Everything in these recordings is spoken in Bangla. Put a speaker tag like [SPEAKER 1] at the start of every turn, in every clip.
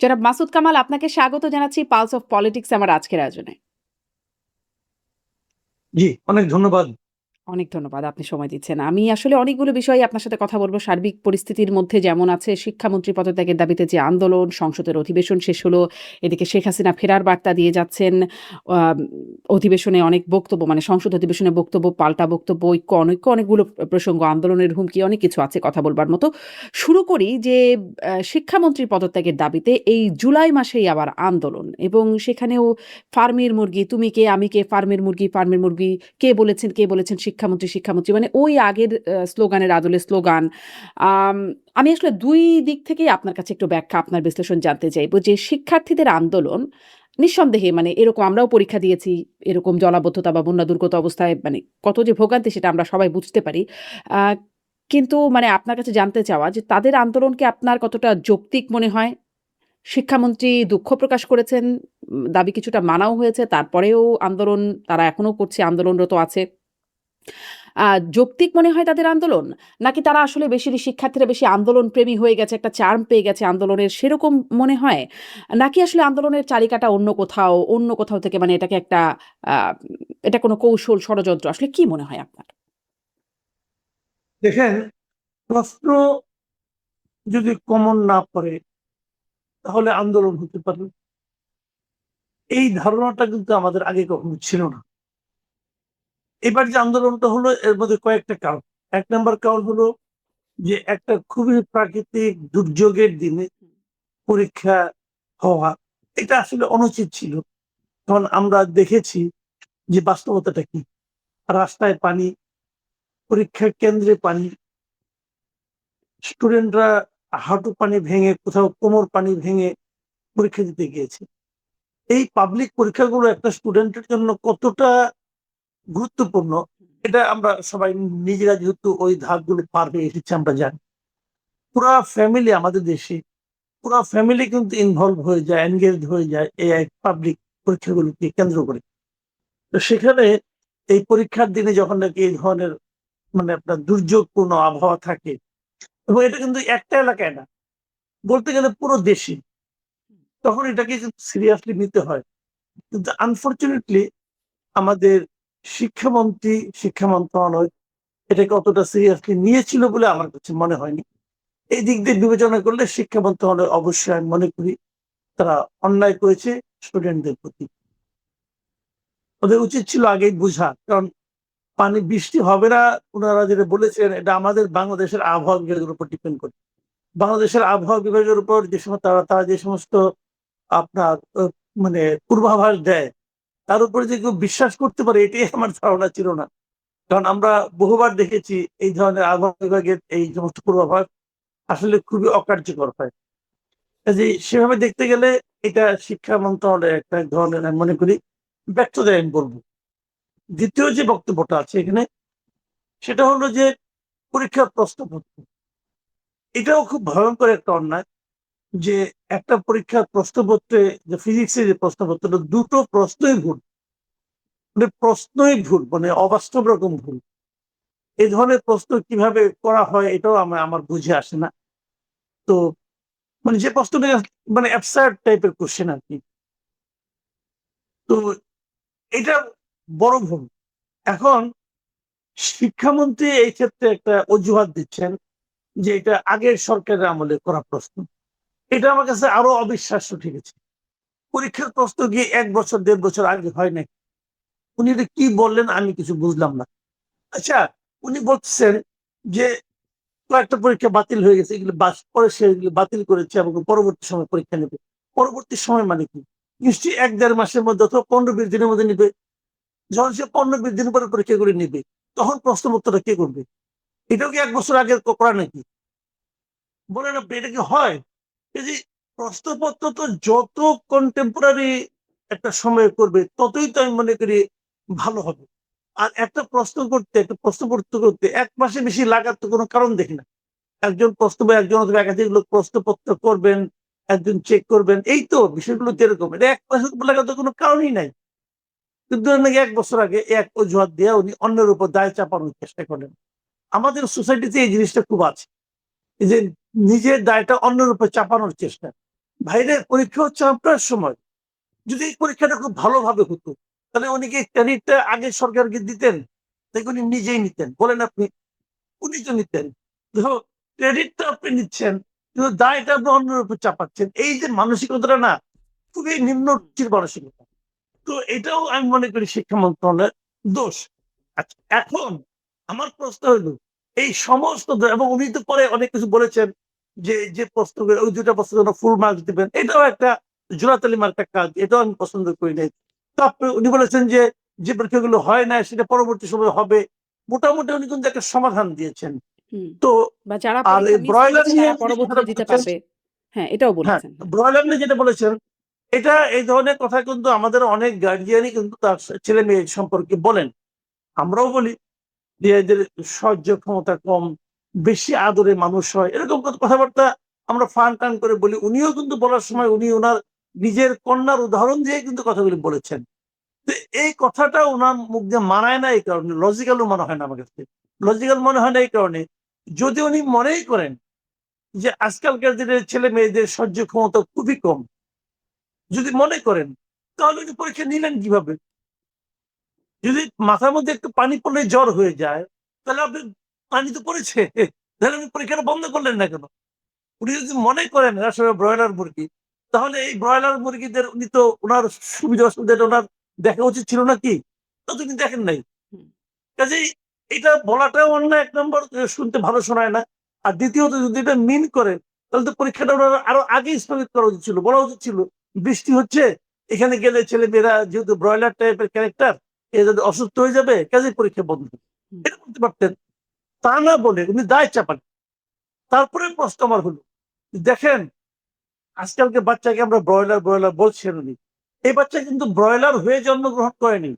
[SPEAKER 1] জনাব মাসুদ কামাল, আপনাকে স্বাগত জানাচ্ছি পালস অফ পলিটিক্স আমার আজকের আয়োজনে।
[SPEAKER 2] জি, অনেক ধন্যবাদ।
[SPEAKER 1] অনেক ধন্যবাদ, আপনি সময় দিচ্ছেন। আমি আসলে অনেকগুলো বিষয়ে আপনার সাথে কথা বলব। সার্বিক পরিস্থিতির মধ্যে যেমন আছে, শিক্ষামন্ত্রী পদত্যাগের দাবিতে যে আন্দোলন, সংসদের অধিবেশন শেষ হলো। এদিকে শেখ হাসিনা ফেরার বার্তা দিয়ে যাচ্ছেন। আম অধিবেশনে অনেক বক্তব্য, মানে সংসদ অধিবেশনে বক্তব্য, পাল্টা বক্তব্য, ঐক্য অনেকগুলো প্রসঙ্গ, আন্দোলনের হুমকি, অনেক কিছু আছে কথা বলবার মতো। শুরু করি যে শিক্ষামন্ত্রীর পদত্যাগের দাবিতে এই জুলাই মাসেই আবার আন্দোলন, এবং সেখানেও ফার্মের মুরগি, তুমি কে আমি কে, ফার্মের মুরগি, কে বলেছেন শিক্ষামন্ত্রী, মানে ওই আগের স্লোগানের আদলে স্লোগান। আম আমি আসলে ২ দিক থেকেই আপনার কাছে একটু ব্যাখ্যা, আপনার বিশ্লেষণ জানতে চাইবো যে শিক্ষার্থীদের আন্দোলন নিঃসন্দেহে, মানে এরকম আমরাও পরীক্ষা দিয়েছি, এরকম জলাবদ্ধতা বা বন্যা দুর্গত অবস্থায় মানে কত যে ভোগান্তি সেটা আমরা সবাই বুঝতে পারি। আ কিন্তু মানে আপনার কাছে জানতে চাওয়া যে তাদের আন্দোলনকে আপনার কতটা যৌক্তিক মনে হয়? শিক্ষামন্ত্রী দুঃখ প্রকাশ করেছেন, দাবি কিছুটা মানাও হয়েছে। তারপরেও আন্দোলন তারা এখনো করছে, আন্দোলনরত আছে। আ যৌক্তিক মনে হয় তাদের আন্দোলন? নাকি তারা আসলে শিক্ষার্থীরা বেশি আন্দোলনপ্রেমী হয়ে গেছে, একটা চার্ম পেয়ে গেছে আন্দোলনের, সেরকম মনে হয়? নাকি আসলে আন্দোলনের চালিকাটা অন্য কোথাও থেকে, মানে এটাকে একটা আ এটা কোনো কৌশল, ষড়যন্ত্র, আসলে কি মনে হয় আপনার?
[SPEAKER 2] দেখেন, প্রশ্ন যদি কমন না পড়ে তাহলে আন্দোলন হতে পারে, এই ধারণাটা কিন্তু আমাদের আগে কখনো ছিল না। এবার যে আন্দোলনটা হলো এর মধ্যে কয়েকটা কারণ। ১ নাম্বার কারণ হলো যে একটা খুবই প্রাকৃতিক দুর্যোগের দিনে পরীক্ষা হওয়া, এটা আসলে অনুচিত ছিল। কারণ আমরা দেখেছি যে বাস্তবতাটা কি। রাস্তায় পানি, পরীক্ষা কেন্দ্রে পানি, স্টুডেন্টরা হাঁটু পানি ভেঙে, কোথাও কোমর পানি ভেঙে পরীক্ষা দিতে গিয়েছে। এই পাবলিক পরীক্ষাগুলো একটা স্টুডেন্টের জন্য কতটা গুরুত্বপূর্ণ, এটা আমরা সবাই নিজেরা যেহেতু ওই ধাপগুলো পার হয়ে এসেছি আমরা জানি। পুরা ফ্যামিলি আমাদের দেশে, পুরা ফ্যামিলি কিন্তু ইনভলভ হয়ে যায়, এনগেজড হয়ে যায় এই পাবলিক পরীক্ষাগুলোকে কেন্দ্র করে। তো সেখানে এই পরীক্ষার দিনে যখন নাকি এই ধরনের মানে আপনার দুর্যোগপূর্ণ আবহাওয়া থাকে, এবং এটা কিন্তু একটা এলাকায় না, বলতে গেলে পুরো দেশে, তখন এটাকে কিন্তু সিরিয়াসলি নিতে হয়। কিন্তু আনফরচুনেটলি আমাদের শিক্ষামন্ত্রী, শিক্ষা মন্ত্রণালয় এটাকে অতটা সিরিয়াসলি নিয়েছিল বলে আমার কাছে মনে হয়নি। এই দিক দিয়ে বিবেচনা করলে শিক্ষা মন্ত্রণালয় অবশ্যই আমি মনে করি তারা অন্যায় করেছে স্টুডেন্টদের প্রতি। ওদের উচিত ছিল আগেই বুঝা। কারণ পানি বৃষ্টি হবে না, ওনারা যেটা বলেছেন এটা আমাদের বাংলাদেশের আবহাওয়া বিভাগের উপর ডিপেন্ড করে। বাংলাদেশের আবহাওয়া বিভাগের উপর যে সমস্ত তারা যে সমস্ত আপনার মানে পূর্বাভাস দেয়, তার উপরে যে কেউ বিশ্বাস করতে পারে এটাই আমার ধারণা ছিল না। কারণ আমরা বহুবার দেখেছি এই ধরনের আবহাওয়া বিভাগের এই সমস্ত পূর্বাভাস আসলে খুবই অকার্যকর হয়। কাজেই সেভাবে দেখতে গেলে এটা শিক্ষা মন্ত্রণালয়ের একটা ধরনের আমি মনে করি ব্যর্থতা আমি বলবো। দ্বিতীয় যে বক্তব্যটা আছে এখানে, সেটা হলো যে পরীক্ষার প্রশ্নপত্র। এটাও খুব ভয়ঙ্কর একটা অন্যায় যে একটা পরীক্ষার প্রশ্নপত্রে, যে ফিজিক্সের যে প্রশ্নপত্র, দুটো প্রশ্নই ভুল। মানে প্রশ্নই ভুল, মানে অবাস্তব রকম ভুল। এই ধরনের প্রশ্ন কিভাবে করা হয় এটাও আমার বুঝে আসে না। তো মানে যে প্রশ্নটা মানে অ্যাবসার্ড টাইপের কোশ্চেন আরকি। তো এটা বড় ভুল। এখন শিক্ষামন্ত্রী এই ক্ষেত্রে একটা অজুহাত দিচ্ছেন যে এটা আগের সরকারের আমলে করা প্রশ্ন। এটা আমার কাছে আরো অবিশ্বাস্য ঠেকেছে। পরীক্ষার প্রশ্ন গিয়ে ১ বছর ১.৫ বছর আগে হয় নাই। উনি এটা কি বললেন আমি কিছু বুঝলাম না। আচ্ছা, উনি বলছেন যে কয়েকটা পরীক্ষা বাতিল হয়ে গেছে, এগুলো পরে সে এগুলো বাতিল করেছে এবং পরবর্তী সময় পরীক্ষা নেবে। পরবর্তী সময় মানে কি? নিশ্চয়ই ১-১.৫ মাসের মধ্যে অথবা ১৫-২০ দিনের মধ্যে নিবে। যখন সে ১৫-২০ দিন পরে পরীক্ষাগুলো নিবে, তখন প্রশ্নপত্রটা কে করবে? এটাও কি ১ বছর আগে করা নাকি? বলেন আপনি, এটা কি হয়? এই যে প্রশ্নপত্র তো যত কন্টেম্পোরারি একটা সময়ে করবে ততই তো আমি মনে করি ভালো হবে। আর একটা প্রশ্নপত্র করতে ১ মাসের বেশি লাগার তো কোনো কারণ দেখি না। একজন প্রশ্ন বা একজন অথবা একাধিক লোক প্রশ্নপত্র করবেন, একজন চেক করবেন। এই তো বিষয়গুলো তো এরকম। এটা ১ মাসের লাগার তো কোনো কারণই নাই। কিন্তু নাকি ১ বছর আগে এক অজুহাত দিয়ে উনি অন্যের উপর দায় চাপানোর চেষ্টা করেন। আমাদের সোসাইটিতে এই জিনিসটা খুব আছে। এই যে নিজের দায়টা অন্যের উপর চাপানোর চেষ্টা। ভাইরে পরীক্ষা হচ্ছে আপনার সময়। যদি এই পরীক্ষাটা খুব ভালোভাবে হতো, তাহলে উনি কি ক্রেডিটটা আগে সরকারকে দিতেন? নাকি উনি নিজেই নিতেন? বলেন আপনি। উনি তো নিতেন। তো ক্রেডিটটা আপনি নিচ্ছেন, কিন্তু দায়টা আপনি অন্যের উপর চাপাচ্ছেন। এই যে মানসিকতাটা না, খুবই নিম্ন রুচির মানসিকতা। তো এটাও আমি মনে করি শিক্ষা মন্ত্রণালয়ের দোষ। আচ্ছা, এখন আমার প্রশ্ন হলো এই সমস্ত এবং উনি তো পরে অনেক কিছু বলেছেন যে প্রশ্নগুলো ওই ২ টা প্রশ্নের জন্য ফুল মার্কস দিবেন। এটাও একটা জোড়াতালি মার্কা কাজ। এটাও আমি পছন্দ করি নাই। তারপরে উনি বলেছেন যে পরীক্ষাগুলো হয় নাই সেটা পরবর্তী সময়ে হবে। মোটামুটি উনি কিন্তু একটা সমাধান দিয়েছেন।
[SPEAKER 1] হুম।
[SPEAKER 2] তো
[SPEAKER 1] বা যারা
[SPEAKER 2] আর
[SPEAKER 1] পরীক্ষা
[SPEAKER 2] এই
[SPEAKER 1] মিস
[SPEAKER 2] ব্রয়লার
[SPEAKER 1] করেছে
[SPEAKER 2] নিয়ে
[SPEAKER 1] তারা
[SPEAKER 2] উনি কথাটা
[SPEAKER 1] পরবর্তীতে দিতে
[SPEAKER 2] বলেছেন,
[SPEAKER 1] পারবে। হ্যাঁ, এটাও
[SPEAKER 2] হ্যাঁ,
[SPEAKER 1] বলেছেন। হ্যাঁ।
[SPEAKER 2] ব্রয়লার নিয়ে যেটা বলেছেন এটা এই ধরনের কথা কিন্তু আমাদের অনেক গার্ডিয়ানই কিন্তু তার ছেলে-মেয়ে সম্পর্কে বলেন। আমরাও বলি যে এদের সহ্য ক্ষমতা কম, বেশি আদরে মানুষ হয়। এরকম কথাবার্তা আমরা ফান-টান করে বলি। উনিও কিন্তু বলার
[SPEAKER 1] হুম,
[SPEAKER 2] সময় উনি উনার নিজের কন্যার উদাহরণ দিয়ে কিন্তু কথাগুলি বলেছেন। তো এই কথাটা উনার মুখ দিয়ে মানায় না এই কারণে, লজিক্যালও মনে হয় না আমার কাছে। লজিক্যাল মনে হয় না এই কারণে, যদি উনি মনেই করেন যে আজকালকার দিনের ছেলে-মেয়েদের সহ্য ক্ষমতা খুবই কম, যদি মনে করেন তাহলে উনি পরীক্ষা নিলেন কিভাবে? যদি মাথার মধ্যে একটু পানি পড়লে জ্বর হয়ে যায়, তাহলে আপনি পানি তো পড়েছে। তাহলে আপনি পরীক্ষাটা বন্ধ করলেন না কেন? উনি যদি মনে করেন আসলে ব্রয়লার মুরগি, তাহলে এই ব্রয়লার মুরগিদের উনি তো উনার সুবিধা-অসুবিধাটা উনার দেখা উচিত ছিল না কি? তা তো উনি দেখেন নাই।
[SPEAKER 1] হুম,
[SPEAKER 2] কাজেই এটা বলাটাও অন্যায় ১ নম্বর শুনতে ভালো শোনায় না। আর দ্বিতীয়ত যদি এটা মিন করেন, তাহলে তো পরীক্ষাটা উনার আরো আগেই স্থগিত করা উচিত ছিল। বলা উচিত ছিল, বৃষ্টি হচ্ছে, এখানে গেলে ছেলেমেয়েরা যেহেতু ব্রয়লার টাইপের ক্যারেক্টার, এ যদি অসুস্থ হয়ে যাবে, কাজেই পরীক্ষা বন্ধ।
[SPEAKER 1] হুম,
[SPEAKER 2] এটা করতে পারতেন। তা না বলে উনি দায় চাপান। তারপরে প্রশ্ন আমার হলো, দেখেন আজকালকে বাচ্চাকে আমরা ব্রয়লার বলছেন উনি। এই বাচ্চা কিন্তু ব্রয়লার হয়ে জন্মগ্রহণ করেনি।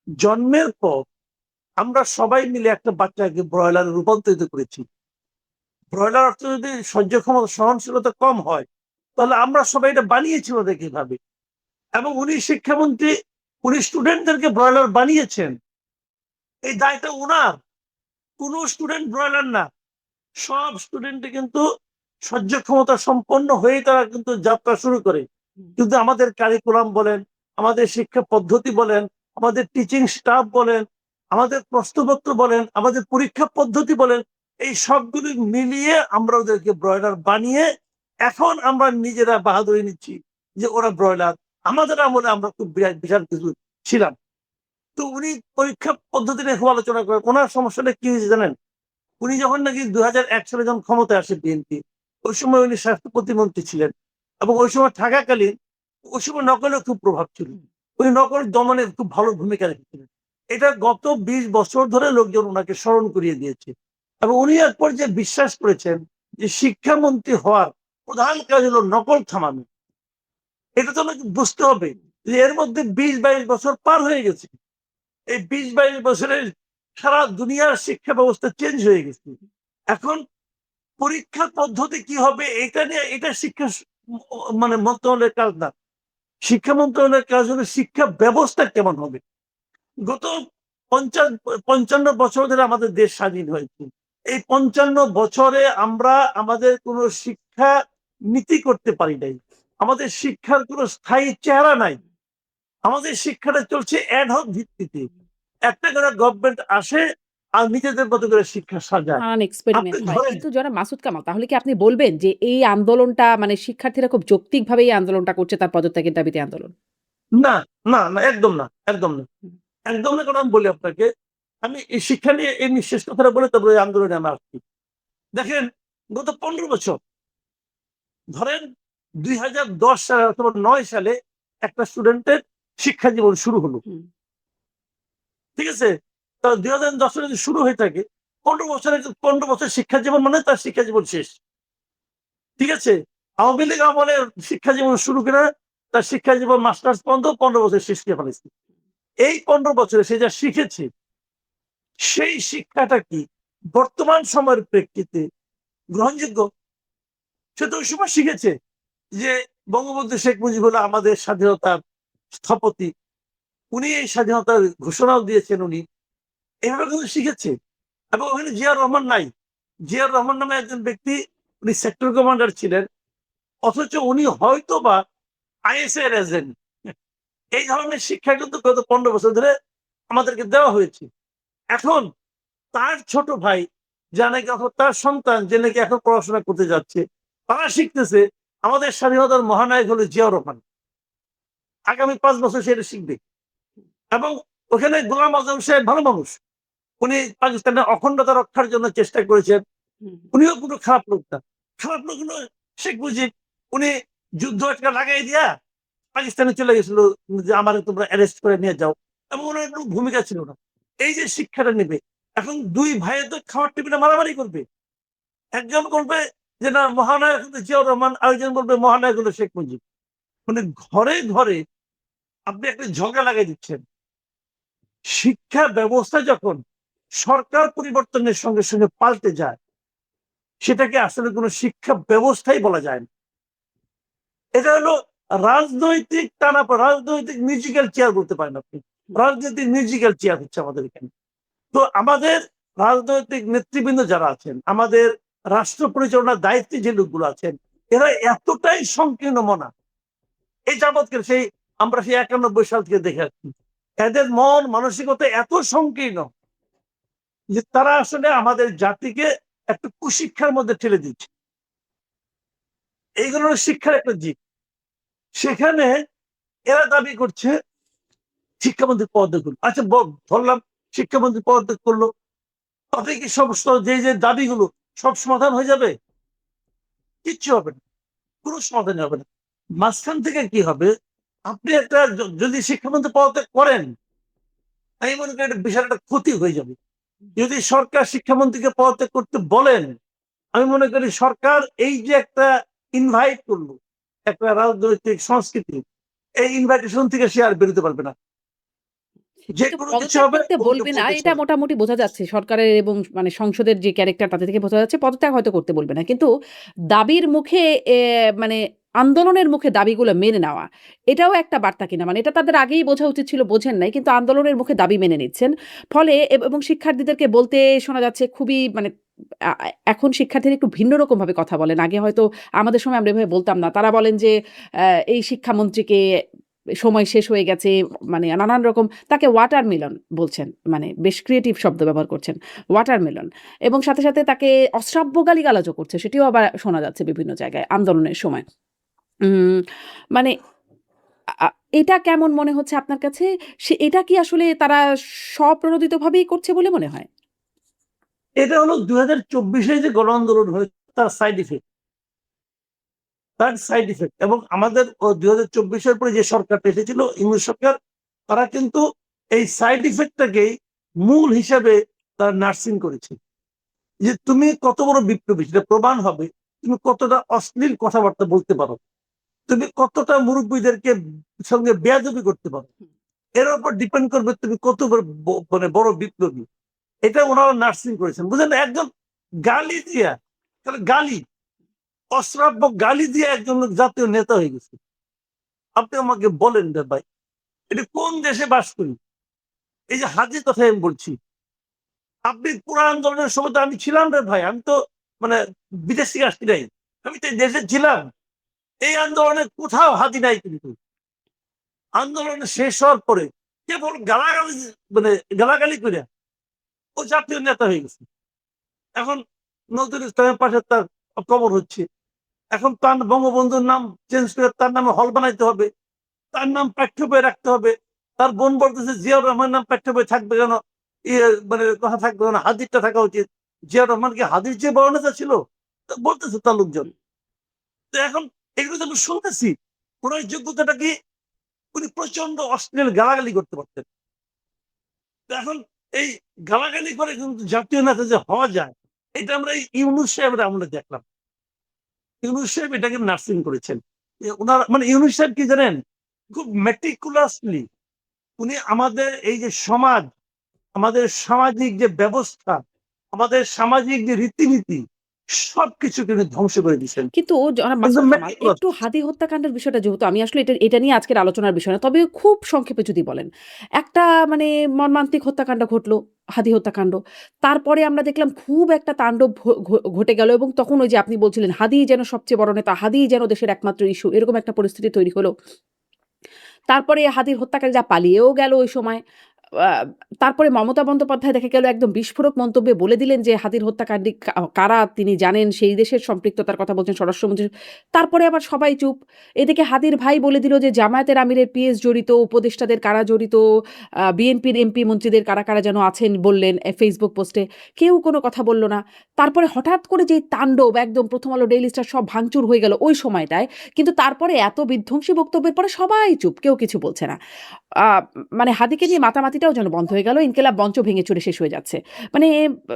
[SPEAKER 2] জন্মের পর আমরা সবাই মিলে একটা বাচ্চাকে ব্রয়লারে রূপান্তরিত করেছি। ব্রয়লার অর্থ যদি সহ্য ক্ষমতা সহনশীলতা কম হয়, তাহলে আমরা সবাই এটা বানিয়েছি ওদের কিভাবে? এবং উনি শিক্ষামন্ত্রী, উনি স্টুডেন্টদেরকে ব্রয়লার বানিয়েছেন। এই দায়টা উনার। কোন স্টুডেন্ট ব্রয়লার না। সব স্টুডেন্টই কিন্তু সহ্য ক্ষমতা সম্পন্ন হয়েই তারা কিন্তু যাত্রা শুরু করে।
[SPEAKER 1] হুম,
[SPEAKER 2] কিন্তু আমাদের কারিকুলাম বলেন, আমাদের শিক্ষা পদ্ধতি বলেন, আমাদের টিচিং স্টাফ বলেন, আমাদের প্রশ্নপত্র বলেন, আমাদের পরীক্ষা পদ্ধতি বলেন, এই সবগুলি মিলিয়ে আমরা ওদেরকে ব্রয়লার বানিয়ে এখন আমরা নিজেরা বাহাদুরি নিচ্ছি যে ওরা ব্রয়লার। আমাদের আমলে আমরা খুব বিশাল কিছু ছিলাম। তো উনি পরীক্ষা পদ্ধতি নিয়ে খুব আলোচনা করেন। উনার সমস্যাটা কি হয়েছে জানেন? উনি যখন নাকি ২০০১ সালে যখন ক্ষমতায় আসে বিএনপি, ওই সময় উনি স্বাস্থ্য প্রতিমন্ত্রী ছিলেন এবং ওই সময় থাকাকালীন ওই সময় নকলের খুব প্রভাব ছিল।
[SPEAKER 1] হুম,
[SPEAKER 2] উনি নকল দমনে খুব ভালো ভূমিকা রেখেছিলেন। এটা গত ২০ বছর ধরে লোকজন উনাকে স্মরণ করিয়ে দিয়েছে। এবং উনি এক পর্যায়ে বিশ্বাস করেছেন যে শিক্ষামন্ত্রী হওয়ার প্রধান কাজ হলো নকল থামানো। এটা তো আমাকে বুঝতে হবে
[SPEAKER 1] হুম,
[SPEAKER 2] যে এর মধ্যে ২০-২২ বছর পার হয়ে গেছে। এই ২০-২২ বছরে সারা দুনিয়ার শিক্ষা ব্যবস্থা চেঞ্জ হয়ে গেছে। এখন পরীক্ষা পদ্ধতি কি হবে এটা নিয়ে এটা শিক্ষা মানে মন্ত্রণালয়ের কাজ না। শিক্ষা মন্ত্রণালয়ের কাজ হলো শিক্ষা ব্যবস্থা কেমন হবে। গত ৫৫ বছর ধরে আমাদের দেশ স্বাধীন হয়েছে। এই ৫৫ বছরে আমরা আমাদের কোন শিক্ষা নীতি করতে পারি নাই। আমাদের শিক্ষার কোন স্থায়ী চেহারা নাই। আমাদের শিক্ষাটা চলছে এডহক ভিত্তিতে। একটা করে গভর্নমেন্ট আসে আর নিজেদের মতো করে শিক্ষা সাজায়।
[SPEAKER 1] নানান
[SPEAKER 2] আপনি
[SPEAKER 1] এক্সপেরিমেন্ট হয়।
[SPEAKER 2] ধরেন
[SPEAKER 1] কিন্তু জনাব মাসুদ কামাল তাহলে কি আপনি বলবেন যে এই আন্দোলনটা মানে শিক্ষার্থীরা খুব যৌক্তিকভাবে এই আন্দোলনটা করছে তার পদত্যাগের দাবিতে আন্দোলন?
[SPEAKER 2] না, একদম না, একদম না।
[SPEAKER 1] হুম,
[SPEAKER 2] একদম না কারণ আমি বলি আপনাকে, আমি এই শিক্ষা নিয়ে এমনি শেষ কথাটা বলে তারপরে এই আন্দোলনে আমি আসছি। দেখেন গত ১৫ বছর ধরেন ২০১০ সালে অথবা ৯ সালে একটা স্টুডেন্টের শিক্ষা জীবন শুরু হলো।
[SPEAKER 1] হুম,
[SPEAKER 2] ঠিক আছে? তো ২০১০ সালে যদি শুরু হয়ে থাকে ১৫ বছর শিক্ষা জীবন মানে তার শিক্ষা জীবন শেষ। ঠিক আছে? আওয়ামী লীগ আমলে শিক্ষা জীবন শুরু করে তার শিক্ষা জীবন মাস্টার্স পর্যন্ত ১৫ বছর শেষ করে ফেলেছে। এই ১৫ বছরে সে যা শিখেছে সেই শিক্ষাটা কি বর্তমান সময়ের প্রেক্ষিতে গ্রহণযোগ্য? সে তো ওই সময় শিখেছে যে বঙ্গবন্ধু শেখ মুজিবুর আমাদের স্বাধীনতার স্থপতি। উনি এই স্বাধীনতার ঘোষণাও দিয়েছেন উনি। এভাবে কিন্তু শিখেছে। এবং ওখানে জিয়াউর রহমান নাই। জিয়াউর রহমান নামে একজন ব্যক্তি উনি সেক্টর কমান্ডার ছিলেন। অথচ উনি হয়তো বা আইএস এর এজেন্ট। এই ধরনের শিক্ষা কিন্তু গত 15 বছর ধরে আমাদেরকে দেওয়া হয়েছে। এখন তার ছোট ভাই যা নাকি এখন তার সন্তান যে নাকি এখন পড়াশোনা করতে যাচ্ছে, তারা শিখতেছে আমাদের স্বাধীনতার মহানায়ক হলো জিয়াউর রহমান। আগামী 5 বছর সে এটা শিখবে। এবং ওখানে গোলাম আজম সাহেব ভালো মানুষ। উনি পাকিস্তানের অখণ্ডতা রক্ষার জন্য চেষ্টা করেছেন।
[SPEAKER 1] হুম,
[SPEAKER 2] উনিও কোনো খারাপ লোক না। খারাপ লোক হলো শেখ মুজিব। উনি যুদ্ধ একটা লাগাই দিয়া পাকিস্তানে চলে গেছিল যে আমারে তোমরা অ্যারেস্ট করে নিয়ে যাও। এবং ওনার কোনো ভূমিকা ছিল না। এই যে শিক্ষাটা নেবে, এখন ২ ভাইয়ে তো খাওয়ার টেবিলে মারামারি করবে। একজন বলবে যে না মহানায়ক হলো জিয়াউর রহমান, আরেকজন বলবে মহানায়ক হলো শেখ মুজিব। মানে ঘরে, ঘরে আপনি একটা ঝগড়া লাগাই দিচ্ছেন। শিক্ষা ব্যবস্থা যখন সরকার পরিবর্তনের সঙ্গে, সঙ্গে পাল্টে যায়, সেটাকে আসলে কোনো শিক্ষা ব্যবস্থাই বলা যায় না। এটা হলো রাজনৈতিক রাজনৈতিক মিউজিক্যাল চেয়ার বলতে পারেন আপনি।
[SPEAKER 1] হুম।
[SPEAKER 2] রাজনৈতিক মিউজিক্যাল চেয়ার হচ্ছে আমাদের এখানে। তো আমাদের রাজনৈতিক নেতৃবৃন্দ যারা আছেন, আমাদের রাষ্ট্র পরিচালনার দায়িত্বে যে লোকগুলো আছেন, এরা এতটাই সংকীর্ণ মনা। এই যাবৎকাল আমরা সেই ৯১ সাল থেকে দেখে আসছি। এদের মন মানসিকতা এত সংকীর্ণ যে তারা আসলে আমাদের জাতিকে একটা কুশিক্ষার মধ্যে ঠেলে দিচ্ছে। এইগুলো হলো শিক্ষার একটা দিক। সেখানে এরা দাবি করছে শিক্ষামন্ত্রী পদত্যাগ করলো। আচ্ছা ধরলাম শিক্ষামন্ত্রী পদত্যাগ করলো। তাতে কি সমস্ত যে দাবিগুলো সব সমাধান হয়ে যাবে? কিচ্ছু হবে না। কোনো সমাধান হবে না। মাঝখান থেকে কি হবে? আপনি একটা যদি শিক্ষামন্ত্রী পদত্যাগ করেন, আমি মনে করি এটা বিশাল একটা ক্ষতি হয়ে যাবে। যদি সরকার শিক্ষামন্ত্রীকে পদত্যাগ করতে বলেন, আমি মনে করি সরকার এই যে একটা ইনভাইট করলো, একটা রাজনৈতিক সংস্কৃতি, এই ইনভাইটেশন থেকে সে আর বেরোতে পারবে না।
[SPEAKER 1] কিন্তু
[SPEAKER 2] যেকোনো কিছু
[SPEAKER 1] পদত্যাগ
[SPEAKER 2] হবে
[SPEAKER 1] করতে
[SPEAKER 2] উল্টো
[SPEAKER 1] বলবে না
[SPEAKER 2] বলতে
[SPEAKER 1] এটা
[SPEAKER 2] চলে।
[SPEAKER 1] মোটামুটি বোঝা যাচ্ছে। সরকারের এবং মানে সংসদের যে ক্যারেক্টার তাতে থেকে বোঝা যাচ্ছে পদত্যাগ হয়তো করতে বলবে না। কিন্তু দাবির মুখে মানে আন্দোলনের মুখে দাবিগুলো মেনে নেওয়া, এটাও একটা বার্তা কিনা? মানে এটা তাদের আগেই বোঝা উচিত ছিল, বোঝেন নাই। কিন্তু আন্দোলনের মুখে দাবি মেনে নিচ্ছেন। ফলে এবং শিক্ষার্থীদেরকে বলতে শোনা যাচ্ছে খুবই মানে আ আ এখন শিক্ষার্থীরা একটু ভিন্ন রকমভাবে কথা বলেন। আগে হয়তো আমাদের সময় আমরা এভাবে বলতাম না। তারা বলেন যে এই শিক্ষামন্ত্রীকে সময় শেষ হয়ে গেছে মানে নানান রকম তাকে ওয়াটারমেলন বলছেন। মানে বেশ ক্রিয়েটিভ শব্দ ব্যবহার করছেন। ওয়াটারমেলন এবং সাথে, সাথে তাকে অশ্রাব্য গালিগালাজও করছে। সেটিও আবার শোনা যাচ্ছে বিভিন্ন জায়গায় আন্দোলনের সময়। উম মানে আ এটা কেমন মনে হচ্ছে আপনার কাছে? এটা কি আসলে তারা স্বপ্রণোদিতভাবেই করছে বলে মনে হয়?
[SPEAKER 2] এটা হলো ২০২৪ এ যে গণ আন্দোলন হয়েছে তার সাইড ইফেক্ট। এবং আমাদের ২০২৪ এর পরে যে সরকারটা এসেছিল ইংরেজ সরকার, তারা কিন্তু এই সাইড ইফেক্ট টাকেই মূল হিসাবে তারা নার্সিং করেছে। যে তুমি কত বড় বিপ্লবী সেটা প্রমাণ হবে তুমি কতটা অশ্লীল কথাবার্তা বলতে পারো। তুমি কতটা মুরব্বীদেরকে সঙ্গে বেয়াদবি করতে পারো। এর উপর ডিপেন্ড করবে তুমি কত বড় মানে বড় বিপ্লবী। এটা ওনারা নার্সিং করেছেন। বুঝলেন? একজন গালি দিয়া, তাহলে গালি, অশ্রাব্য গালি দিয়ে একজন লোক জাতীয় নেতা হয়ে গেছে। আপনি আমাকে বলেন রে ভাই, এটা কোন দেশে বাস করি? এই যে হাজির কথাই আমি বলছি। আপনি পুরা আন্দোলনের সময় তো আমি ছিলাম রে ভাই। আমি তো মানে বিদেশ থেকে আসছি নাই। আমি তো এই দেশে ছিলাম। এই আন্দোলনে কোথাও হাতি নাই কিন্তু। আন্দোলন শেষ হওয়ার পরে কেবল গালাগালি মানে গালাগালি করে ও জাতীয় নেতা হয়ে গেছে। এখন নজরুল ইসলামের পাশে তার কবর হচ্ছে। এখন তার বঙ্গবন্ধুর নাম চেঞ্জ করে তার নামে হল বানাইতে হবে। তার নাম পাঠ্য বইয়ে রাখতে হবে। তার বোন বলতেছে জিয়াউর রহমানের নাম পাঠ্য বই থাকবে কেন? মানে কথা থাকবে কেন? হাদিরটা থাকা উচিত। জিয়াউর রহমান কি হাদির চেয়ে বড় নেতা ছিল? তো বলতেছে তার লোকজন। তো এখন এগুলো তো আমি শুনতেছি। ওনার যোগ্যতাটা কি? উনি প্রচন্ড অশ্লীল গালাগালি করতে পারতেন। তো এখন এই গালাগালি করে কিন্তু জাতীয় নেতা যে হওয়া যায়, এটা আমরা এই ইউনূস সাহেবের আমলে দেখলাম। ইউনূস সাহেব এটাকে নার্সিং করেছেন। উনার মানে ইউনূস সাহেব কি জানেন? খুব meticulously উনি আমাদের এই যে সমাজ, আমাদের সামাজিক যে ব্যবস্থা, আমাদের সামাজিক যে রীতিনীতি, সবকিছু কিন্তু ধ্বংস করে দিচ্ছেন।
[SPEAKER 1] কিন্তু জনাব
[SPEAKER 2] একদম
[SPEAKER 1] মাসুদ কামাল
[SPEAKER 2] meticulous।
[SPEAKER 1] একটু হাদি হত্যাকাণ্ডের বিষয়টা যেহেতু আমি আসলে এটা নিয়ে আজকের আলোচনার বিষয় না। তবে খুব সংক্ষেপে যদি বলেন। একটা মানে মর্মান্তিক হত্যাকাণ্ড ঘটলো, হাদি হত্যাকাণ্ড। তারপরে আমরা দেখলাম খুব একটা তাণ্ডব ঘটে গেল এবং তখন ওই যে আপনি বলছিলেন হাদিই যেন সবচেয়ে বড় নেতা, হাদিই যেন দেশের একমাত্র ইস্যু এরকম একটা পরিস্থিতি তৈরি হলো। তারপরে হাদির হত্যাকারীরা পালিয়েও গেল ওই সময়। আ তারপরে মমতা বন্দ্যোপাধ্যায় দেখা গেল একদম বিস্ফোরক মন্তব্যে বলে দিলেন যে হাদির হত্যাকাণ্ডী কারা তিনি জানেন, সেই দেশের সম্পৃক্ততার কথা বলছেন স্বরাষ্ট্রমন্ত্রী। তারপরে আবার সবাই চুপ। এদিকে হাদির ভাই বলে দিল যে জামায়াতের আমিরের পিএস জড়িত, উপদেষ্টাদের কারা জড়িত, বিএনপির এমপি মন্ত্রীদের কারা যেন আছেন বললেন ফেসবুক পোস্টে। কেউ কোনো কথা বলল না। তারপরে হঠাৎ করে যেই তাণ্ডব একদম 'প্রথম আলো', 'ডেইলি স্টার' সব ভাঙচুর হয়ে গেল ওই সময়টায়। কিন্তু তারপরে এত বিধ্বংসী বক্তব্যের পরে সবাই চুপ। কেউ কিছু বলছে না। আ মানে হাদিকে নিয়ে মাতামাতিটাও যেন বন্ধ হয়ে গেল। ইনকিলাব মঞ্চ ভেঙে চুরে শেষ হয়ে যাচ্ছে। মানে বা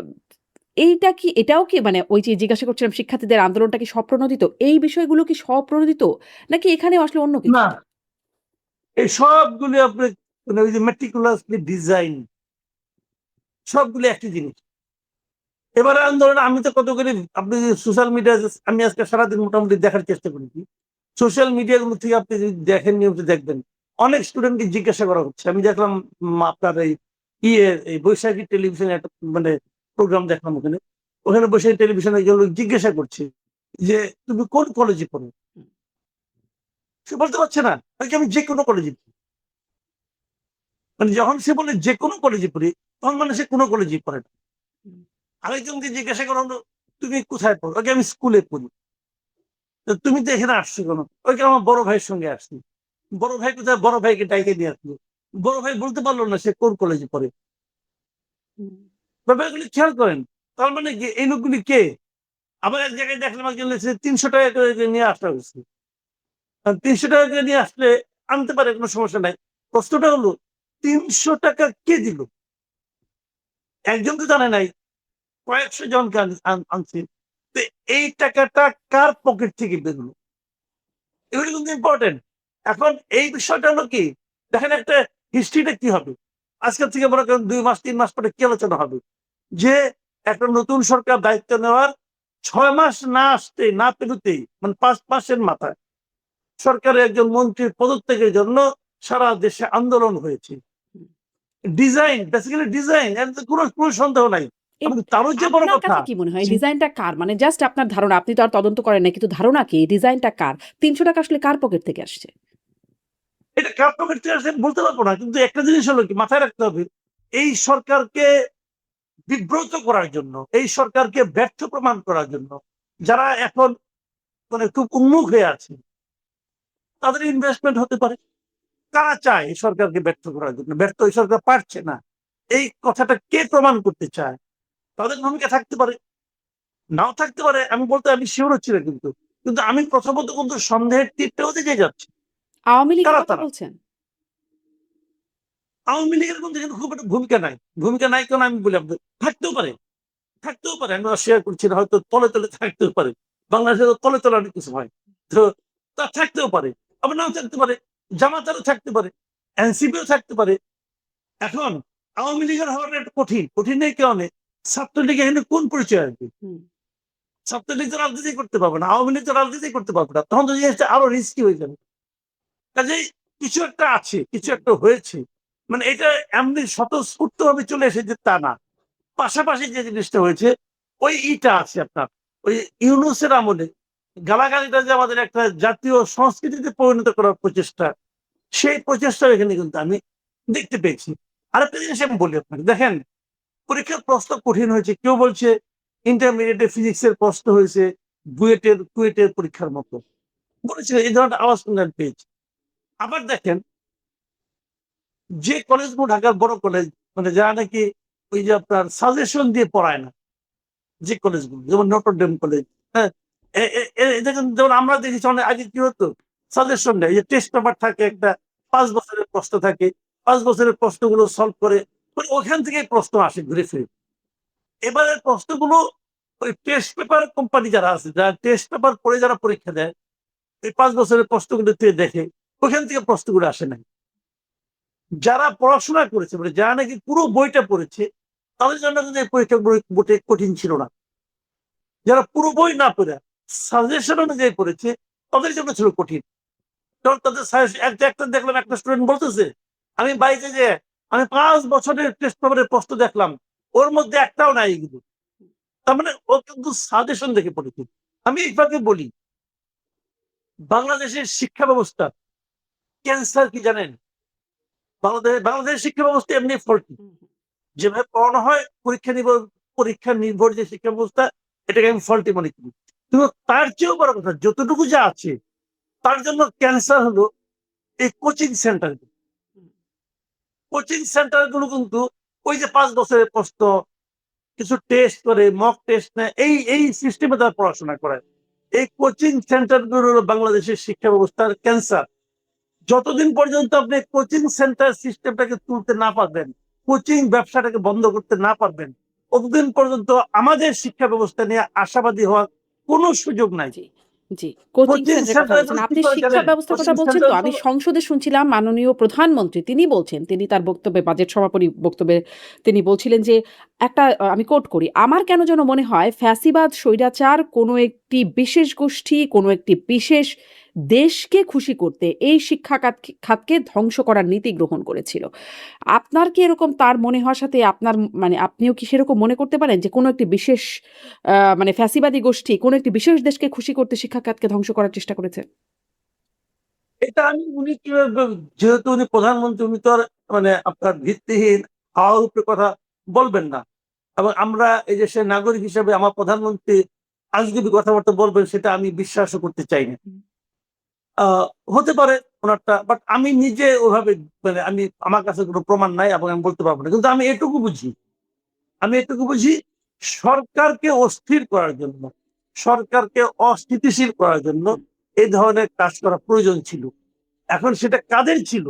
[SPEAKER 1] এটাও কি মানে ওই যে জিজ্ঞাসা করছিলাম শিক্ষার্থীদের আন্দোলনটা কি স্বপ্রণোদিত? এই বিষয়গুলো কি স্বপ্রণোদিত? নাকি এখানেও আসলে অন্য কিছু?
[SPEAKER 2] না, এই সবগুলি আপনি মানে ওই যে meticulously ডিজাইন, সবগুলি একই জিনিস। এবারে আন্দোলনে আমি তো কতগুলি আপনি সোশ্যাল মিডিয়া আমি আজকে সারাদিন মোটামুটি দেখার চেষ্টা করেছি। সোশ্যাল মিডিয়া গুলো থেকে আপনি যদি দেখেন নিয়মিত দেখবেন। অনেক স্টুডেন্টকে জিজ্ঞাসা করা হচ্ছে। আমি দেখলাম আপনার এই বৈশাখী টেলিভিশনে একটা মানে প্রোগ্রাম দেখলাম ওখানে। ওখানে বৈশাখী টেলিভিশনে একজন লোক জিজ্ঞাসা করছে যে, "তুমি কোন কলেজে পড়ো?"
[SPEAKER 1] হুম,
[SPEAKER 2] সে বলতে পারছে না। বলছে, "আমি যেকোনো কলেজে পড়ি।" মানে যখন সে বলে যেকোনো কলেজে পড়ি, তখন মানে সে কোন কলেজেই পড়ে না।
[SPEAKER 1] হুম,
[SPEAKER 2] আরেকজনকে জিজ্ঞাসা করা হলো, "তুমি কোথায় পড়ো?" "ওকে আমি স্কুলে পড়ি।" তো তুমি তো এখানে আসছো কেন? ওইটা আমার বড় ভাইয়ের সঙ্গে আসছি। বড় ভাই কোথায়? বড় ভাইকে ডাইকে নিয়ে আসলো। বড় ভাই বলতে পারল না সে কোন কলেজে পড়ে।
[SPEAKER 1] হুম,
[SPEAKER 2] ব্যাপারগুলি খেয়াল করেন। তার মানে কি এই লোকগুলি কে? আবার এক জায়গায় দেখলাম একজন লিখছে ৳৩০০ করে নিয়ে আসা হয়েছে। ৳৩০০ করে নিয়ে আসলে আনতে পারে কোন সমস্যা নাই। প্রশ্নটা হলো ৳৩০০ কে দিল? একজন তো জানে নাই। কয়েকশো জনকে আনছে। তো এই টাকাটা কার পকেট থেকে বেরোলো? এগুলো কিন্তু ইম্পোর্টেন্ট। এখন এই বিষয়টা হলো কি, দেখেন একটা হিস্ট্রিটা কি হবে? আজকের থেকে মনে করেন ২ মাস ৩ মাস পরে কি আলোচনা হবে? যে একটা নতুন সরকার দায়িত্ব নেওয়ার ৬ মাস না আসতেই না পেরোতেই মানে ৫ মাসের মাথায় সরকারের একজন মন্ত্রীর পদত্যাগের জন্য সারা দেশে আন্দোলন হয়েছে।
[SPEAKER 1] হুম।
[SPEAKER 2] ডিজাইন বেসিক্যালি ডিজাইন এর তো কোন সন্দেহ নাই।
[SPEAKER 1] এট
[SPEAKER 2] এবং তারও যে বড়
[SPEAKER 1] আপনার
[SPEAKER 2] কথা
[SPEAKER 1] কাছে কি মনে হয়? এই
[SPEAKER 2] জি,
[SPEAKER 1] ডিজাইনটা কার? মানে জাস্ট আপনার ধারণা। আপনি তো আর তদন্ত করেন নাই। কিন্তু ধারণা কি? এই ডিজাইনটা কার? ৳৩০০ আসলে কার পকেট থেকে আসছে?
[SPEAKER 2] এটা কার পকেট থেকে আসে বলতে পারব না। কিন্তু একটা জিনিস হলো কি মাথায় রাখতে হবে, এই সরকারকে বিব্রত করার জন্য, এই সরকারকে ব্যর্থ প্রমাণ করার জন্য যারা এখন মানে খুব উন্মুখ হয়ে আছে, তাদের ইনভেস্টমেন্ট হতে পারে। কারা চায় এই সরকারকে ব্যর্থ করার জন্য? ব্যর্থ এই সরকার পারছে না। এই কথাটা কে প্রমাণ করতে চায়? তাদের ভূমিকা থাকতে পারে, নাও থাকতে পারে। আমি সিউর হচ্ছি না কিন্তু। কিন্তু আমি প্রথমত কিন্তু সন্দেহের তীরটা ওদিকে যাচ্ছি।
[SPEAKER 1] আওয়ামী লীগের
[SPEAKER 2] কারা
[SPEAKER 1] কথা
[SPEAKER 2] তারা?
[SPEAKER 1] বলছেন?
[SPEAKER 2] আওয়ামী লীগের কিন্তু এখানে খুব একটা ভূমিকা নাই। ভূমিকা নাই কেন আমি বলি আপনাকে। থাকতেও পারে। থাকতেও পারে। আমি অস্বীকার করছি না। হয়তো তলে থাকতেও পারে। বাংলাদেশে তো তলে অনেক কিছু হয়। তো তা থাকতেও পারে। আবার নাও থাকতে পারে। জামাতারও থাকতে পারে। এনসিপিও থাকতে পারে। এখন আওয়ামী লীগের হওয়াটা একটু কঠিন। কঠিন এই কারণে ছাত্রলীগ এখানে কোন পরিচয় আসবে?
[SPEAKER 1] হুম,
[SPEAKER 2] ছাত্রলীগ তো রাজনীতি করতে পারবে না। আওয়ামী লীগ তো রাজনীতি করতে পারবে না। তখন তো জিনিসটা আরো রিস্কি হয়ে যাবে। কাজেই কিছু একটা আছে, কিছু
[SPEAKER 1] হুম,
[SPEAKER 2] একটা হয়েছে। মানে এটা এমনি স্বতঃস্ফূর্তভাবে চলে এসেছে তা না। পাশাপাশি যে জিনিসটা হয়েছে ওই আছে আপনার। ওই ইউনূসের আমলে গালাগালিটা যে আমাদের একটা জাতীয় সংস্কৃতিতে পরিণত করার প্রচেষ্টা, সেই প্রচেষ্টাও এখানে কিন্তু আমি দেখতে পেয়েছি। আরেকটা জিনিস আমি বলি আপনাকে, দেখেন পরীক্ষার প্রশ্ন কঠিন হয়েছে। কেউ বলছে ইন্টারমিডিয়েটে ফিজিক্সের প্রশ্ন হয়েছে কুয়েটের পরীক্ষার মতো। বলেছে এই ধরনের আওয়াজ কিন্তু আমি পেয়েছি। আবার দেখেন যে কলেজগুলো ঢাকার বড় কলেজ মানে যারা নাকি ওই যে আপনার সাজেশন দিয়ে পড়ায় না, যে কলেজগুলো যেমন নটরডেম কলেজ, হ্যাঁ? এ এ এ দেখেন যেমন আমরা দেখেছি অনেক আগে কি হতো? সাজেশন দেয়। এই যে টেস্ট পেপার থাকে একটা ৫ বছরের প্রশ্ন থাকে। ৫ বছরের প্রশ্নগুলো সলভ করে মানে ওখান থেকেই প্রশ্ন আসে ঘুরে ফিরে। এবারের প্রশ্নগুলো ওই টেস্ট পেপার কোম্পানি যারা আছে, যারা টেস্ট পেপার পড়ে যারা পরীক্ষা দেয়, এই ৫ বছরের প্রশ্নগুলো দেখে ওখান থেকে প্রশ্নগুলো আসে নাই। যারা পড়াশোনা করেছে মানে যারা নাকি পুরো বইটা পড়েছে, তাদের জন্য কিন্তু এই পরীক্ষা মোটে কঠিন ছিল না। যারা পুরো বই না পড়ে সাজেশন অনুযায়ী পড়েছে তাদের জন্য ছিল কঠিন। কারণ তাদের একটা দেখলাম, একটা স্টুডেন্ট বলতেছে আমি বাইকে যে আমি 5 বছরের টেস্ট পেপারের প্রশ্ন দেখলাম, ওর মধ্যে একটাও নাই এগুলো। তার মানে ও কিন্তু সাজেশন দেখে পড়েছে। আমি এইভাবে বলি, বাংলাদেশের শিক্ষা ব্যবস্থা ক্যান্সার কি জানেন? বাংলাদেশের শিক্ষা ব্যবস্থা এমনি ফল্টি। যেভাবে পড়ানো হয় পরীক্ষা নির্ভর যে শিক্ষা ব্যবস্থা, এটাকে আমি ফল্টি মনে করি। কিন্তু তার চেয়েও বড় কথা, যতটুকু যা আছে তার জন্য ক্যান্সার হলো এই কোচিং সেন্টার। কোচিং সেন্টার গুলো কিন্তু ওই যে 5 বছরের প্রশ্ন, কিছু টেস্ট করে, মক টেস্ট নেয়, এই সিস্টেমে তারা পড়াশোনা করে। এই কোচিং সেন্টার গুলো হলো বাংলাদেশের শিক্ষা ব্যবস্থার ক্যান্সার। যতদিন পর্যন্ত আপনি কোচিং সেন্টার সিস্টেমটাকে তুলতে না পারবেন, কোচিং ব্যবসাটাকে বন্ধ করতে না পারবেন, ততদিন পর্যন্ত আমাদের শিক্ষা ব্যবস্থা নিয়ে আশাবাদী হওয়ার কোনো সুযোগ নাই।
[SPEAKER 1] জি, জি। কোচিং
[SPEAKER 2] কোচিং
[SPEAKER 1] সেন্টারের কথা
[SPEAKER 2] সেন্টার
[SPEAKER 1] বলছেন।
[SPEAKER 2] গুলো কি
[SPEAKER 1] আপনি
[SPEAKER 2] করে
[SPEAKER 1] শিক্ষা
[SPEAKER 2] জানেন?
[SPEAKER 1] ব্যবস্থার কথা
[SPEAKER 2] কোচিং
[SPEAKER 1] বলছেন
[SPEAKER 2] সেন্টার
[SPEAKER 1] তো? আমি
[SPEAKER 2] গুলো
[SPEAKER 1] সংসদে শুনছিলাম মাননীয় প্রধানমন্ত্রী তিনি বলছেন, তিনি তার বক্তব্যে বাজেট সভাপতি বক্তব্যে তিনি বলছিলেন যে একটা আমি কোট করি, "আমার কেন যেন মনে হয় ফ্যাসিবাদ, স্বৈরাচার কোনো একটি বিশেষ গোষ্ঠী, কোনো একটি বিশেষ দেশকে খুশি করতে এই শিক্ষা খাতকে ধ্বংস করার নীতি গ্রহণ করেছিল।" আপনার কি এরকম তার মনে হওয়ার সাথে আপনার মানে আপনিও কি সেরকম মনে করতে পারেন যে কোনো একটি বিশেষ মানে ফ্যাসিবাদী গোষ্ঠী কোনো একটি বিশেষ দেশকে খুশি করতে শিক্ষা খাতকে ধ্বংস করার চেষ্টা করেছে?
[SPEAKER 2] এটা আমি উনি কিভাবে, যেহেতু উনি প্রধানমন্ত্রী, উনি তো আর মানে আপনার ভিত্তিহীন হাওয়ার উপরে কথা বলবেন না। এবং আমরা এই দেশের নাগরিক হিসেবে আমার প্রধানমন্ত্রী আজগুবি কথাবার্তা বলবেন সেটা আমি বিশ্বাসও করতে চাই না।
[SPEAKER 1] হুম,
[SPEAKER 2] আহ, হতে পারে ওনারটা, বাট আমি নিজে ওভাবে মানে আমার কাছে কোনো প্রমাণ নাই এবং আমি বলতে পারবো না। কিন্তু আমি এটুকু বুঝি সরকারকে অস্থির করার জন্য, সরকারকে অস্থিতিশীল করার জন্য
[SPEAKER 1] হুম।
[SPEAKER 2] এই ধরনের কাজ করা প্রয়োজন ছিল। এখন সেটা কাদের ছিল,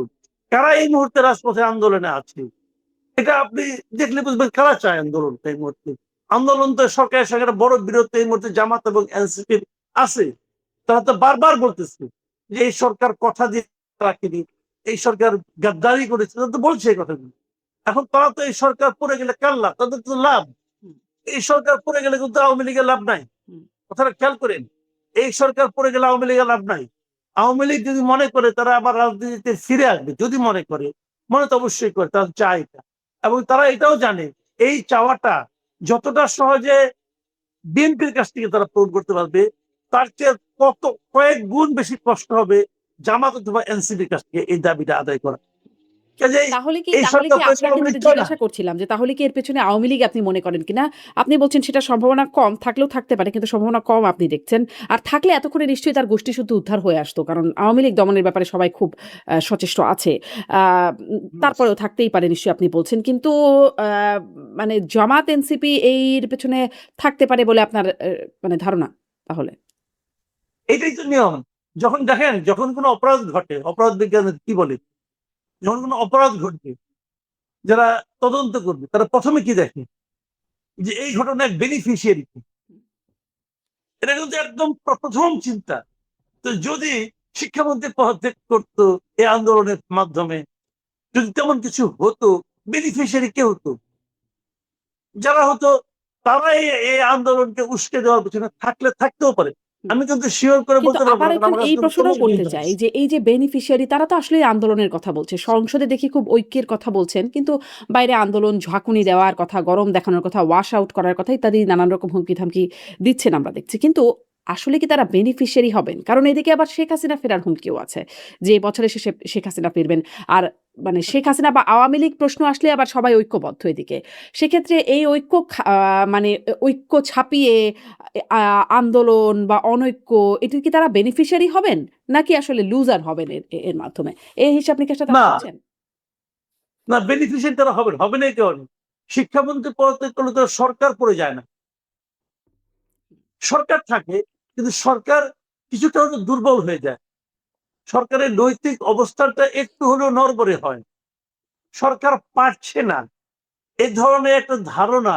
[SPEAKER 2] কারা এই মুহূর্তে রাজপথে আন্দোলনে আছে, এটা আপনি দেখলে বুঝবেন কারা চায় আন্দোলনটা এই মুহূর্তে। আন্দোলন তো সরকারের সঙ্গে একটা বড় বিরোধ এই মুহূর্তে জামাত এবং এনসিপি আছে। তারা তো বারবার বলতেছে যে এই সরকার কথা দিয়ে রাখেনি, এই সরকার গাদ্দারি করেছে, তারা তো বলছে এই কথাগুলো। এখন তারা তো এই সরকার পড়ে গেলে কার লাভ? তাদের তো লাভ।
[SPEAKER 1] হুম,
[SPEAKER 2] এই সরকার পড়ে গেলে কিন্তু আওয়ামী লীগের লাভ নাই।
[SPEAKER 1] হুম,
[SPEAKER 2] কথাটা খেয়াল করেন, এই সরকার পড়ে গেলে আওয়ামী লীগের লাভ নাই। আওয়ামী লীগ যদি মনে করে তারা আবার রাজনীতিতে ফিরে আসবে, যদি মনে তো অবশ্যই করে, তারা চায় এটা। এবং তারা এটাও জানে এই চাওয়াটা যতটা সহজে বিএনপির কাছ থেকে তারা পূরণ করতে পারবে, তার চেয়ে কয়েক গুণ বেশি কষ্ট হবে জামাত অথবা এনসিপির কাছ থেকে এই দাবিটা আদায় করা। কাজেই
[SPEAKER 1] তাহলে কি
[SPEAKER 2] এই
[SPEAKER 1] তাহলে
[SPEAKER 2] সরকার
[SPEAKER 1] কি
[SPEAKER 2] পয়সা
[SPEAKER 1] আপনাকে
[SPEAKER 2] আওয়ামী লীগ
[SPEAKER 1] যেটা
[SPEAKER 2] চায় না।
[SPEAKER 1] জিজ্ঞাসা করছিলাম যে তাহলে কি এর পেছনে আওয়ামী লীগ আপনি মনে করেন কিনা? আপনি বলছেন সেটার সম্ভাবনা কম, থাকলেও থাকতে পারে কিন্তু সম্ভাবনা কম আপনি দেখছেন। আর থাকলে এতক্ষণে নিশ্চয়ই তার গোষ্ঠী শুদ্ধ উদ্ধার হয়ে আসতো। কারণ আওয়ামী লীগ দমনের ব্যাপারে সবাই খুব সচেষ্ট আছে। আ তারপরেও থাকতেই পারে নিশ্চয়ই আপনি বলছেন। কিন্তু আ মানে জামাত এনসিপি এর পেছনে থাকতে পারে বলে আপনার মানে ধারণা তাহলে?
[SPEAKER 2] এটাই তো নিয়ম। যখন দেখেন, যখন কোনো অপরাধ ঘটে, অপরাধ বিজ্ঞান কি বলে, যখন কোনো অপরাধ ঘটবে, যারা তদন্ত করবে তারা প্রথমে কি দেখে যে এই ঘটনার বেনিফিশিয়ারি কি। এটা কিন্তু একদম প্রথম চিন্তা। তো যদি শিক্ষামন্ত্রী পদত্যাগ করতো এই আন্দোলনের মাধ্যমে, যদি তেমন কিছু হতো, বেনিফিশিয়ারি কে হতো? যারা হতো তারা এই আন্দোলনকে উস্কে দেওয়ার পিছনে থাকতেও পারে।
[SPEAKER 1] হুম।
[SPEAKER 2] আমি কিন্তু শিওর করে
[SPEAKER 1] কিন্তু
[SPEAKER 2] বলতে পারবো
[SPEAKER 1] আবার
[SPEAKER 2] না, কারণ
[SPEAKER 1] এখানে
[SPEAKER 2] আমার কাছে
[SPEAKER 1] এই
[SPEAKER 2] কিন্তু
[SPEAKER 1] প্রশ্নটাও
[SPEAKER 2] প্রমাণ
[SPEAKER 1] করতে
[SPEAKER 2] কিন্তু
[SPEAKER 1] চাই
[SPEAKER 2] আছে।
[SPEAKER 1] যে এই যে বেনিফিশিয়ারি তারা তো আসলে আন্দোলনের কথা বলছে। সংসদে দেখি খুব ঐক্যের কথা বলছেন। কিন্তু বাইরে আন্দোলন, ঝাঁকুনি দেওয়ার কথা, গরম দেখানোর কথা, ওয়াশ আউট করার কথা ইত্যাদি নানান রকম হুমকি-ধামকি দিচ্ছেন আমরা দেখছি। কিন্তু আসলে কি তারা বেনিফিশিয়ারি হবেন? কারণ এদিকে আবার শেখ হাসিনা ফেরার হুমকিও আছে। যে এই বছরের শেষে শেখ হাসিনা ফিরবেন। আর মানে শেখ হাসিনা বা আওয়ামী লীগ প্রশ্ন আসলে আবার সবাই ঐক্যবদ্ধ এদিকে। সেক্ষেত্রে এই ঐক্য মানে ঐক্য ছাপিয়ে আন্দোলন বা অনৈক্য এটির কি তারা বেনিফিশিয়ারি হবেন? নাকি আসলে লুজার হবেন এর মাধ্যমে? এই হিসাব নিকাশটা তারা
[SPEAKER 2] না,
[SPEAKER 1] করছেন?
[SPEAKER 2] বেনিফিশিয়ারি তারা হবে না এই কারণে শিক্ষামন্ত্রী পদত্যাগ করলে তো সরকার পড়ে যায় না। সরকার থাকে, কিন্তু সরকার কিছুটা হলেও দুর্বল হয়ে যায়। সরকারের নৈতিক অবস্থানটা একটু হলেও নড়বড়ে হয়। সরকার পারছে না, এই ধরনের একটা ধারণা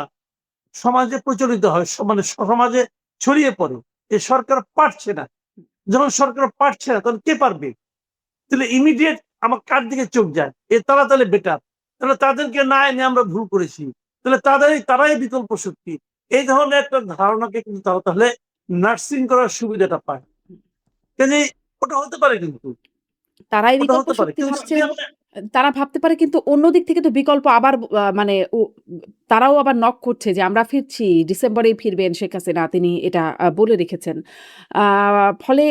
[SPEAKER 2] সমাজে প্রচলিত হয়, মানে সমাজে ছড়িয়ে পড়ে যে সরকার পারছে না। যখন সরকার পারছে না তখন কে পারবে? তাহলে ইমিডিয়েট আমার কার দিকে চোখ যায়, তারা তাহলে বেটার, তাহলে তাদেরকে না এনে আমরা ভুল করেছি, তাহলে তারাই বিকল্প শক্তি। এই ধরনের একটা ধারণাকে কিন্তু তাহলে নার্সিং করার সুবিধাটা পায়। কাজে ওটা হতে পারে কিন্তু।
[SPEAKER 1] তারা এই
[SPEAKER 2] ওটা
[SPEAKER 1] বিকল্প
[SPEAKER 2] হতে পারে।
[SPEAKER 1] শক্তি
[SPEAKER 2] কিন্তু যদি
[SPEAKER 1] ভাবছেন,
[SPEAKER 2] আমরা
[SPEAKER 1] তারা ভাবতে পারে কিন্তু অন্য দিক থেকে তো বিকল্প আবার মানে তারাও আবার নক করছে যে আমরা ফিরছি, ডিসেম্বরেই ফিরবেন শেখ হাসিনা। তিনি এটা বলে রেখেছেন। আ ফলে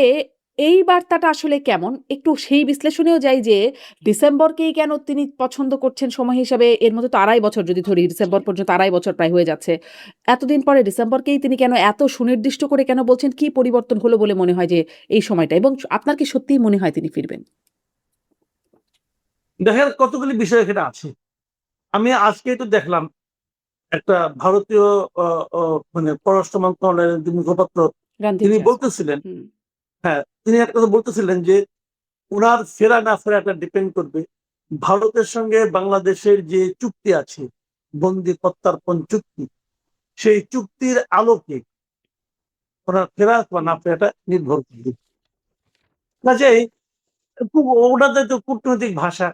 [SPEAKER 1] এই বার্তাটা আসলে কেমন? একটু সেই বিশ্লেষণেও যাই যে ডিসেম্বরকেই কেন তিনি পছন্দ করছেন সময় হিসাবে? এর মধ্যে তো ২.৫ বছর যদি ধরি, ডিসেম্বর পর্যন্ত ২.৫ বছর প্রায় হয়ে যাচ্ছে। এতদিন পরে ডিসেম্বরকেই তিনি কেন এত সুনির্দিষ্ট করে কেন বলছেন? কি পরিবর্তন হলো বলে মনে হয় যে এই সময়টা? এবং আপনার কি সত্যিই মনে হয় তিনি ফিরবেন?
[SPEAKER 2] দেখেন কতগুলি বিষয় এখানে আছে। আমি আজকেই তো দেখলাম একটা ভারতীয় অ অ মানে পররাষ্ট্র মন্ত্রণালয়ের যে মুখপাত্র
[SPEAKER 1] রণদীপ
[SPEAKER 2] তিনি
[SPEAKER 1] জয়সওয়াল।
[SPEAKER 2] বলতেছিলেন,
[SPEAKER 1] হুম,
[SPEAKER 2] হ্যাঁ, তিনি একটা কথা বলতেছিলেন যে উনার ফেরা না ফেরাটা ডিপেন্ড করবে ভারতের সঙ্গে বাংলাদেশের যে চুক্তি আছে, বন্দি প্রত্যার্পণ চুক্তি, সেই চুক্তির আলোকে ওনার ফেরা বা না
[SPEAKER 1] হুম।
[SPEAKER 2] ফেরাটা নির্ভর করবে। কাজেই খুব ওনাদের তো কূটনৈতিক ভাষা,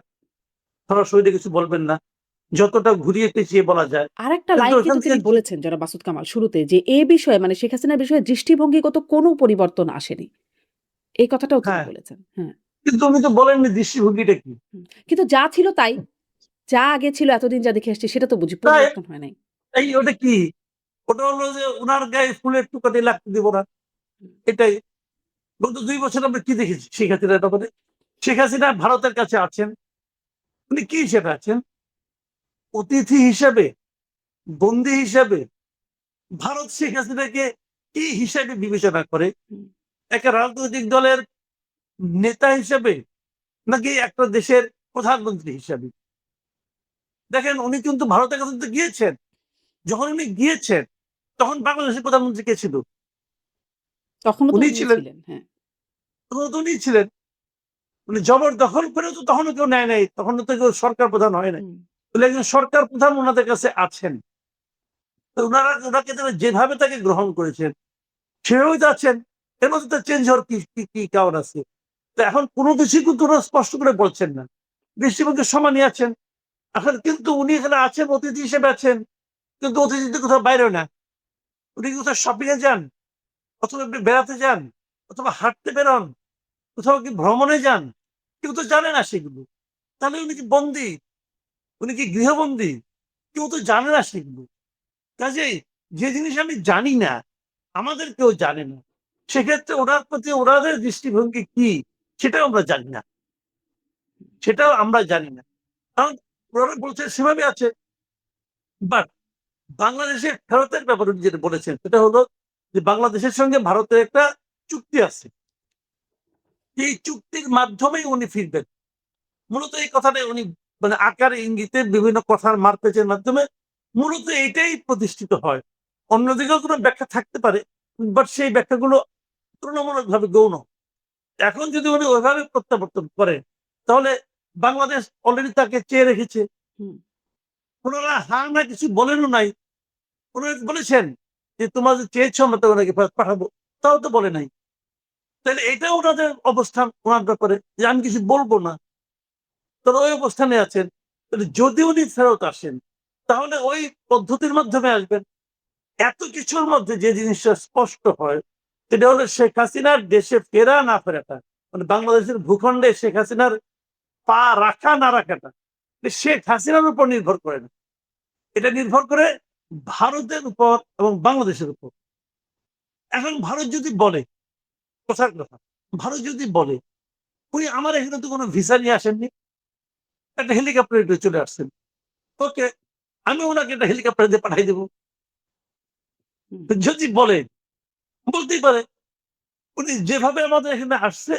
[SPEAKER 2] সরাসরি কিছু বলবেন না। যতটা ঘুরিয়ে পেঁচিয়ে বলা যায়।
[SPEAKER 1] আরেকটা
[SPEAKER 2] কিন্তু
[SPEAKER 1] লাইন
[SPEAKER 2] ওখান
[SPEAKER 1] কিন্তু
[SPEAKER 2] থেকে
[SPEAKER 1] তিনি বলেছেন জনাব মাসুদ কামাল শুরুতে যে এ বিষয়ে মানে শেখ হাসিনার বিষয়ে দৃষ্টিভঙ্গিগত কোনো পরিবর্তন আসেনি। এই কথাটাও তিনি
[SPEAKER 2] হ্যাঁ,
[SPEAKER 1] বলেছেন। হ্যাঁ,
[SPEAKER 2] কিন্তু উনি তো বলেননি দৃষ্টিভঙ্গিটা কি?
[SPEAKER 1] হুম। কিন্তু যা ছিল তাই। যা আগে ছিল এতদিন যা দেখে আসছি সেটা তো বুঝি
[SPEAKER 2] তাই
[SPEAKER 1] পরিবর্তন হয় নাই।
[SPEAKER 2] ওটা কি? ওটা হলো যে উনার গায়ে ফুলের টোকাটি লাগতে দিব না।
[SPEAKER 1] হুম,
[SPEAKER 2] এটাই। গত ২ বছর আমরা কি দেখেছি শেখ হাসিনার ব্যাপারে? শেখ হাসিনা ভারতের কাছে আছেন। উনি কি হিসেবে আছেন? অতিথি হিসেবে, বন্দী হিসেবে। ভারত শেখ হাসিনাকে কি হিসেবে বিবেচনা করে?
[SPEAKER 1] হুম।
[SPEAKER 2] একটা রাজনৈতিক দলের নেতা হিসেবে নাকি একটা দেশের প্রধানমন্ত্রী হিসেবে? দেখেন উনি কিন্তু ভারতের কাছে তো গিয়েছেন। যখন উনি গিয়েছেন তখন বাংলাদেশের প্রধানমন্ত্রী কে ছিল?
[SPEAKER 1] তখনও তো
[SPEAKER 2] উনিই
[SPEAKER 1] উনিই
[SPEAKER 2] ছিলেন।
[SPEAKER 1] ছিলেন। হ্যাঁ।
[SPEAKER 2] তখন তো উনিই ছিলেন। উনি জবরদখল করেও তো তখনও কেউ নেয় নাই। তখনও তো কেউ সরকার প্রধান হয় নাই।
[SPEAKER 1] হুম,
[SPEAKER 2] তাহলে একজন সরকার প্রধান উনাদের কাছে আছেন। তো উনাকে তারা যেভাবে তাকে গ্রহণ করেছেন, সেভাবেই তো আছেন। এর মধ্যে তো চেঞ্জ হওয়ার কি কারণ আছে? তো এখন কোন কিছুই কিন্তু ওরা স্পষ্ট করে বলছেন না। দৃষ্টিভঙ্গি সমানই আছেন। এখন কিন্তু উনি এখানে আছেন, অতিথি হিসেবে আছেন। কিন্তু অতিথি তো কোথাও বাইরেও না। উনি কি কোথাও শপিং এ যান, অথবা বেড়াতে যান, অথবা হাঁটতে বেরোন, কোথাও কি ভ্রমণে যান? কেউ তো জানে না সেগুলো। তাহলে উনি কি বন্দী? উনি কি গৃহবন্দী? কেউ তো জানে না সেগুলো। কাজেই যে জিনিস আমি জানি না, আমাদের কেউ জানে না। সেক্ষেত্রে ওনার প্রতি ওনাদের দৃষ্টিভঙ্গি কি? সেটাও আমরা জানি না। সেটাও আমরা জানি না। কারণ ওনারা বলছে সেভাবে আছে। বাট বাংলাদেশের ফেরতের ব্যাপারে উনি যেটা বলেছেন সেটা হলো যে বাংলাদেশের সঙ্গে ভারতের একটা চুক্তি আছে। এই চুক্তির মাধ্যমেই উনি ফিরবেন। মূলত এই কথাটাই উনি মানে আকার ইঙ্গিতে বিভিন্ন কথার মারপ্যাচের মাধ্যমে মূলত এইটাই প্রতিষ্ঠিত হয়। অন্যদিকেও কোনো ব্যাখ্যা থাকতে পারে। বাট সেই ব্যাখ্যাগুলো তুলনামূলকভাবে গৌণ। এখন যদি উনি ওইভাবে প্রত্যাবর্তন করেন, তাহলে বাংলাদেশ অলরেডি তাকে চেয়ে রেখেছে।
[SPEAKER 1] হুম।
[SPEAKER 2] উনারা হা না কিছু বলেনও নাই। উনারা বলেছেন যে, "তোমরা যে চেয়েছ আমরা তোমাদেরকে ফেরত পাঠাবো।" তাও তো বলে নাই। তাহলে এটাও উনাদের অবস্থান উনার ব্যাপারে যে, "আমি কিছু বলব না।" তারা ওই অবস্থানে আছেন। তাহলে যদি উনি ফেরত আসেন, তাহলে ওই পদ্ধতির মাধ্যমে আসবেন। এত কিছুর মধ্যে যে জিনিসটা স্পষ্ট হয়, সেটা হলো শেখ হাসিনার দেশে ফেরা না ফেরাটা। মানে বাংলাদেশের ভূখণ্ডে শেখ হাসিনার পা রাখা না রাখাটা, শেখ হাসিনার উপর নির্ভর করে না। এটা নির্ভর করে ভারতের উপর এবং বাংলাদেশের উপর। এখন ভারত যদি বলে, কথার কথা, ভারত যদি বলে, "উনি আমার এখানে তো কোনো ভিসা নিয়ে আসেননি। একটা হেলিকপ্টারে করে চলে আসছেন। ওকে, আমি উনাকে একটা হেলিকপ্টার দিয়ে পাঠাই দেব।"
[SPEAKER 1] হুম।
[SPEAKER 2] যদি বলে, বলতেই পারে। উনি যেভাবে আমাদের এখানে আসছে